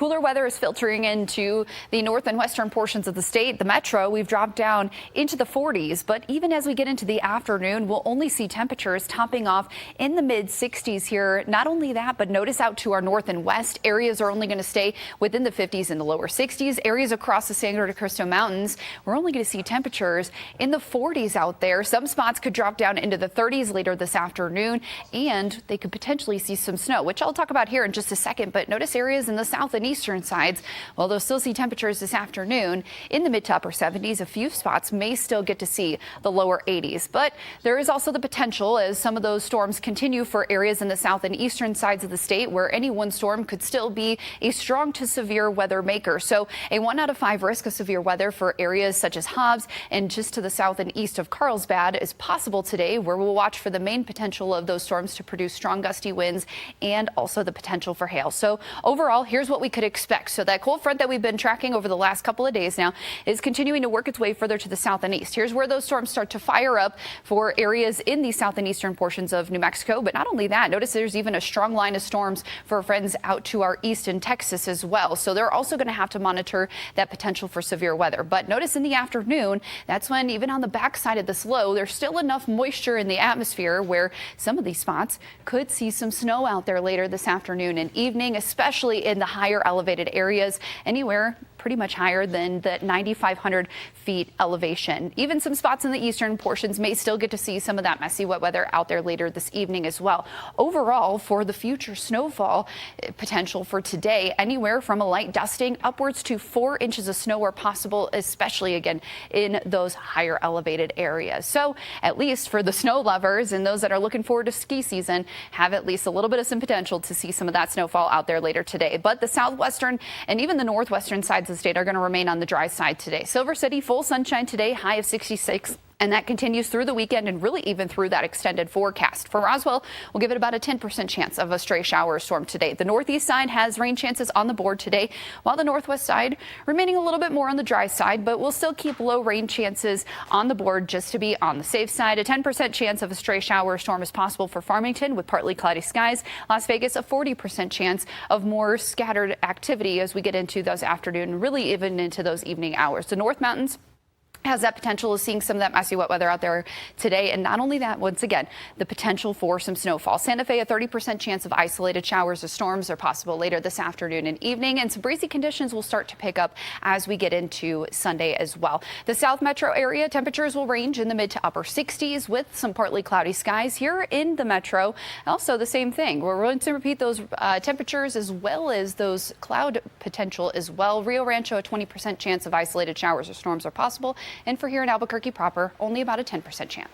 Cooler weather is filtering into the north and western portions of the state. The metro, we've dropped down into the 40s, but even as we get into the afternoon, we'll only see temperatures topping off in the mid 60s here. Not only that, but notice out to our north and west, areas are only going to stay within the 50s and the lower 60s. Areas across the Sangre de Cristo Mountains, we're only going to see temperatures in the 40s out there. Some spots could drop down into the 30s later this afternoon, and they could potentially see some snow, which I'll talk about here in just a second. But notice areas in the south and eastern sides, well, they'll still see temperatures this afternoon in the mid to upper 70s. A few spots may still get to see the lower 80s, but there is also the potential as some of those storms continue for areas in the south and eastern sides of the state where any one storm could still be a strong to severe weather maker. So a 1 out of 5 risk of severe weather for areas such as Hobbs and just to the south and east of Carlsbad is possible today, where we'll watch for the main potential of those storms to produce strong gusty winds and also the potential for hail. So overall, here's what we could expect. So that cold front that we've been tracking over the last couple of days now is continuing to work its way further to the south and east. Here's where those storms start to fire up for areas in the south and eastern portions of New Mexico. But not only that, notice there's even a strong line of storms for friends out to our east in Texas as well. So they're also going to have to monitor that potential for severe weather. But notice in the afternoon, that's when even on the backside of this low, there's still enough moisture in the atmosphere where some of these spots could see some snow out there later this afternoon and evening, especially in the higher elevated areas, anywhere pretty much higher than the 9,500 feet elevation. Even some spots in the eastern portions may still get to see some of that messy wet weather out there later this evening as well. Overall, for the future snowfall potential for today, anywhere from a light dusting upwards to 4 inches of snow are possible, especially again in those higher elevated areas. So at least for the snow lovers and those that are looking forward to ski season, have at least a little bit of some potential to see some of that snowfall out there later today. But the southwestern and even the northwestern sides of the state are going to remain on the dry side today. Silver City, full sunshine today, high of 66. And that continues through the weekend and really even through that extended forecast. For Roswell, we'll give it about a 10% chance of a stray shower or storm today. The northeast side has rain chances on the board today, while the northwest side remaining a little bit more on the dry side, but we'll still keep low rain chances on the board just to be on the safe side. A 10% chance of a stray shower or storm is possible for Farmington with partly cloudy skies. Las Vegas, a 40% chance of more scattered activity as we get into those afternoon, really even into those evening hours. The North Mountains has that potential of seeing some of that messy wet weather out there today. And not only that, once again, the potential for some snowfall. Santa Fe, a 30% chance of isolated showers or storms are possible later this afternoon and evening. And some breezy conditions will start to pick up as we get into Sunday as well. The South Metro area, temperatures will range in the mid to upper 60s with some partly cloudy skies here in the Metro. Also the same thing. We're going to repeat those temperatures as well as those cloud potential as well. Rio Rancho, a 20% chance of isolated showers or storms are possible. And for here in Albuquerque proper, only about a 10% chance.